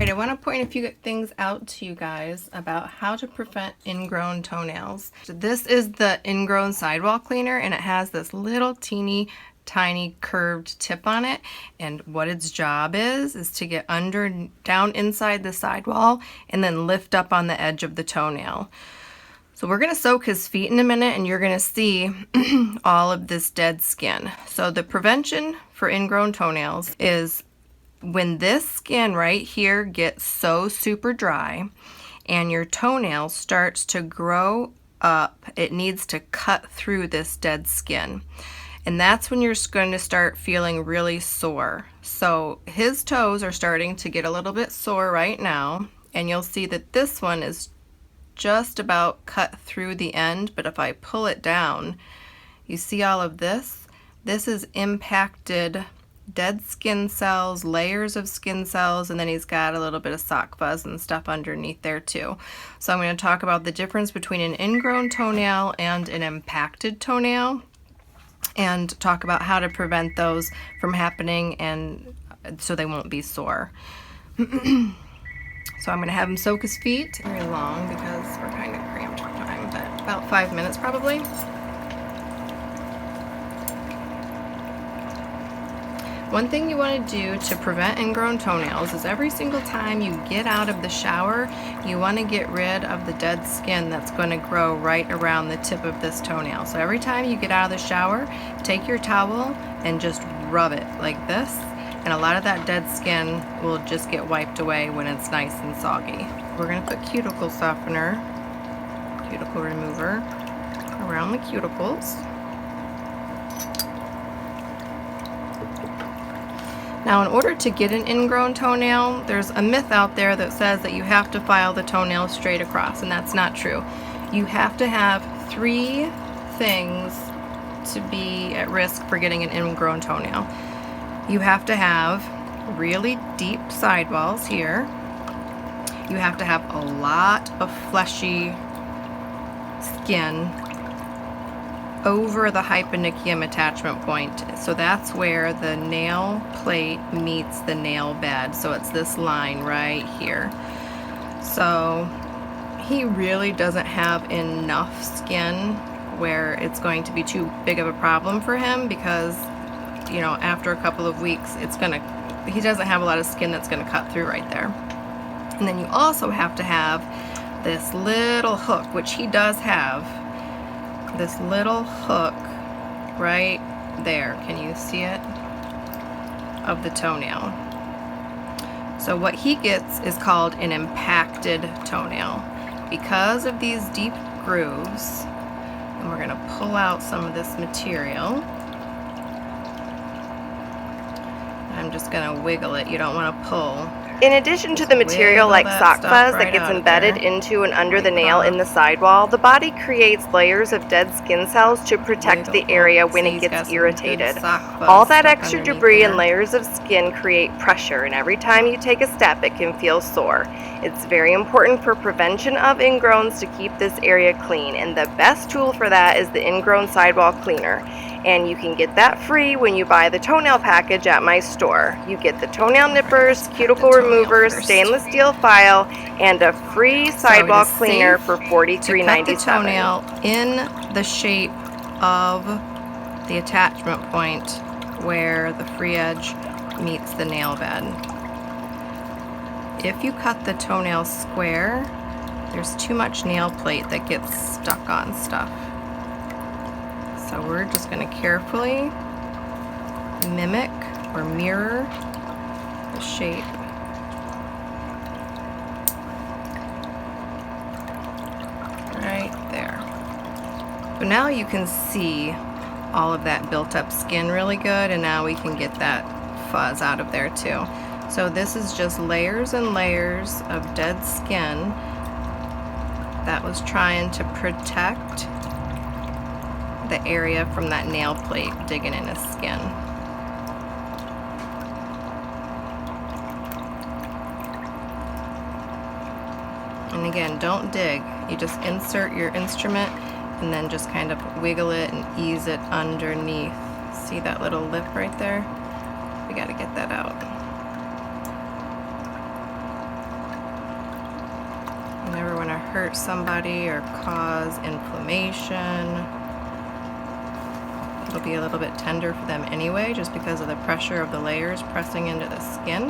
Alright, I want to point a few things out to you guys about how to prevent ingrown toenails. So this is the Ingrown Sidewall Cleaner, and it has this little teeny tiny curved tip on it, and what its job is to get down inside the sidewall and then lift up on the edge of the toenail. So we're going to soak his feet in a minute, and you're going to see all of this dead skin. So the prevention for ingrown toenails is when this skin right here gets so super dry and your toenail starts to grow up, it needs to cut through this dead skin. And that's when you're going to start feeling really sore. So his toes are starting to get a little bit sore right now, and you'll see that this one is just about cut through the end, but if I pull it down, you see all of this? This is impacted dead skin cells, layers of skin cells, and then he's got a little bit of sock fuzz and stuff underneath there too. So I'm going to talk about the difference between an ingrown toenail and an impacted toenail, and talk about how to prevent those from happening and so they won't be sore. So I'm going to have him soak his feet very long because we're kind of cramped for time, but about 5 minutes probably. One thing you want to do to prevent ingrown toenails is every single time you get out of the shower, you want to get rid of the dead skin that's going to grow right around the tip of this toenail. So every time you get out of the shower, take your towel and just rub it like this, and a lot of that dead skin will just get wiped away when it's nice and soggy. We're going to put cuticle softener, cuticle remover, around the cuticles. Now, in order to get an ingrown toenail, there's a myth out there that says that you have to file the toenail straight across, and that's not true. You have to have 3 things to be at risk for getting an ingrown toenail. You have to have really deep sidewalls here. You have to have a lot of fleshy skin over the hyponychium attachment point. So that's where the nail plate meets the nail bed. So it's this line right here. So he really doesn't have enough skin where it's going to be too big of a problem for him, because, you know, after a couple of weeks, he doesn't have a lot of skin that's going to cut through right there. And then you also have to have this little hook, which he does have. This little hook right there, can you see it, of the toenail. So what he gets is called an impacted toenail because of these deep grooves. And we're going to pull out some of this material. I'm just going to wiggle it. You don't want to pull. In addition to the material like sock fuzz that gets embedded into and under the nail in the sidewall, the body creates layers of dead skin cells to protect the area when it gets irritated. All that extra debris and layers of skin create pressure, and every time you take a step, it can feel sore. It's very important for prevention of ingrowns to keep this area clean, and the best tool for that is the Ingrown Sidewall Cleaner. And you can get that free when you buy the toenail package at my store. You get the toenail nippers, cuticle removers, stainless steel file, and a free sidewall cleaner for $43.97. Cut the toenail in the shape of the attachment point where the free edge meets the nail bed. If you cut the toenail square, there's too much nail plate that gets stuck on stuff. So we're just going to carefully mimic or mirror the shape. Right there. So now you can see all of that built up skin really good, and now we can get that fuzz out of there too. So this is just layers and layers of dead skin that was trying to protect the area from that nail plate digging in his skin. And again, don't dig. You just insert your instrument and then just kind of wiggle it and ease it underneath. See that little lip right there? We got to get that out. hurt somebody or cause inflammation. It'll be a little bit tender for them anyway, just because of the pressure of the layers pressing into the skin.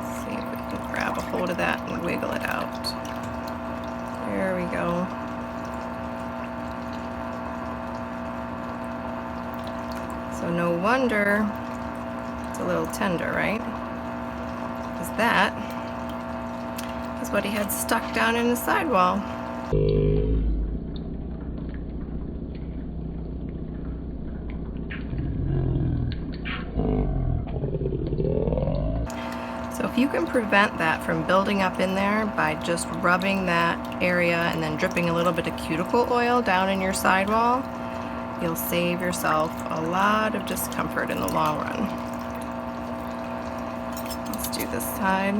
Let's see if we can grab a hold of that and wiggle it out. There we go. So no wonder it's a little tender, right? Because that is what he had stuck down in his sidewall. So if you can prevent that from building up in there by just rubbing that area and then dripping a little bit of cuticle oil down in your sidewall, you'll save yourself a lot of discomfort in the long run. Let's do this side.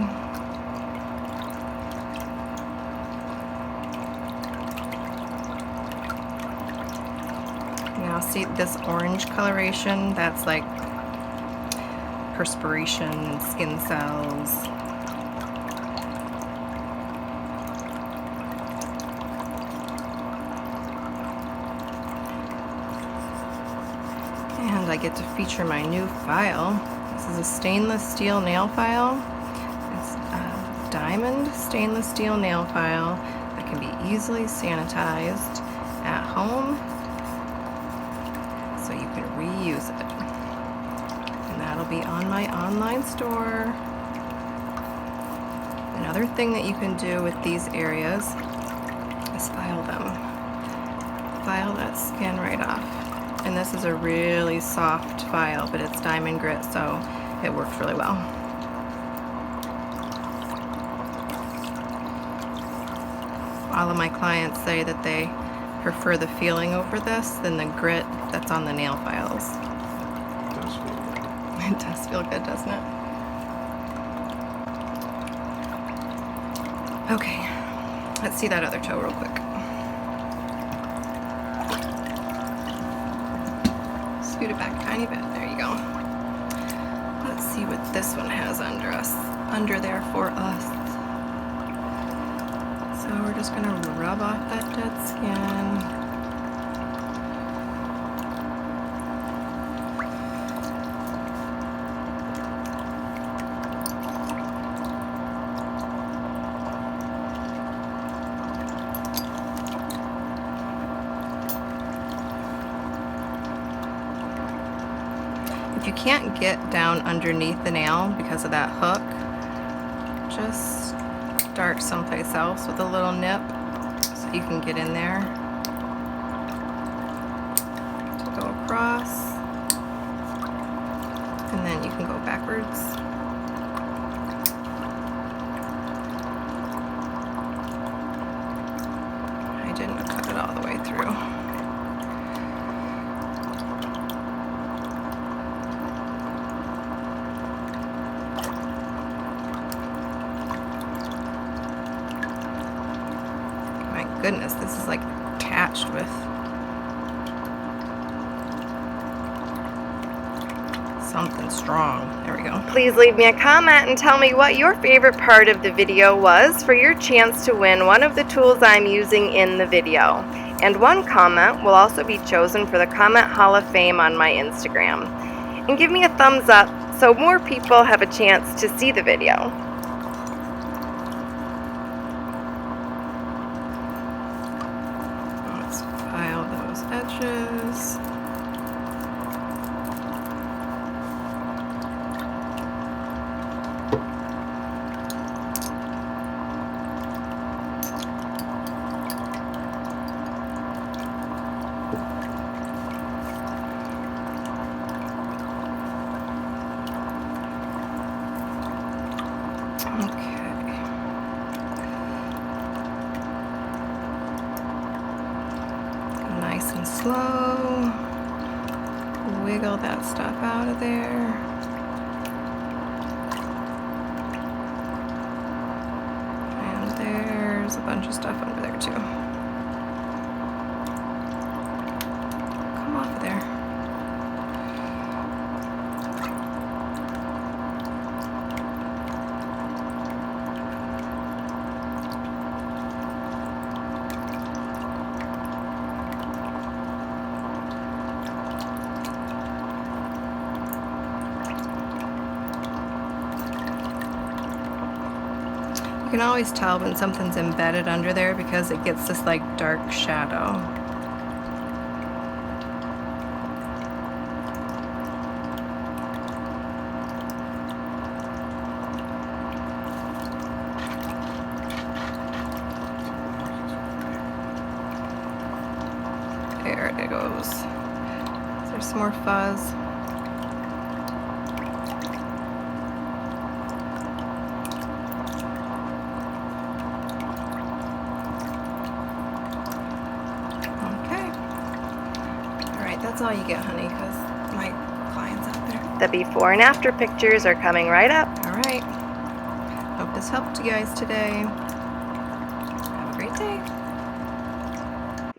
Now see this orange coloration? That's like perspiration, skin cells. And I get to feature my new file. This is a stainless steel nail file. It's a diamond stainless steel nail file that can be easily sanitized at home, so you can reuse it. And that'll be on my online store. Another thing that you can do with these areas is file them. File that skin right off. And this is a really soft file, but it's diamond grit, so it works really well. All of my clients say that they prefer the feeling over this than the grit that's on the nail files. It does feel good. It does feel good, doesn't it? Okay, let's see that other toe real quick. Scoot it back a tiny bit. There you go. Let's see what this one has under there for us. So we're just gonna rub off that dead skin. If you can't get down underneath the nail because of that hook, just start someplace else with a little nip so you can get in there to go across, and then you can go backwards. I didn't cut it all the way through. Goodness, this is like attached with something strong. There we go. Please leave me a comment and tell me what your favorite part of the video was for your chance to win one of the tools I'm using in the video. And one comment will also be chosen for the Comment Hall of Fame on my Instagram. And give me a thumbs up so more people have a chance to see the video. Edges. Nice and slow. Wiggle that stuff out of there. And there's a bunch of stuff under there too. Come off of there. can always tell when something's embedded under there because it gets this like dark shadow. There it goes. Is there some more fuzz? That's all you get, honey, because my client's out there. The before and after pictures are coming right up. All right. Hope this helped you guys today. Have a great day.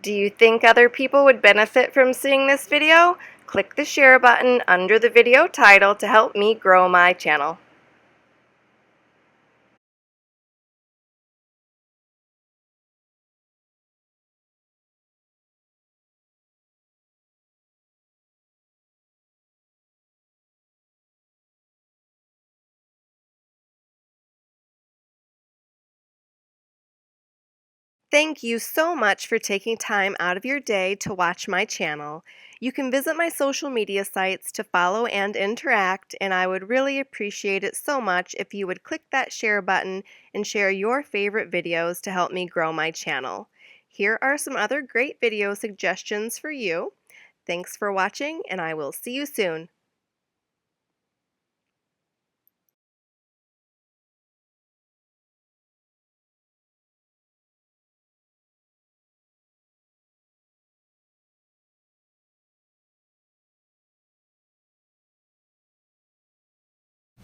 Do you think other people would benefit from seeing this video? Click the share button under the video title to help me grow my channel. Thank you so much for taking time out of your day to watch my channel. You can visit my social media sites to follow and interact, and I would really appreciate it so much if you would click that share button and share your favorite videos to help me grow my channel. Here are some other great video suggestions for you. Thanks for watching, and I will see you soon.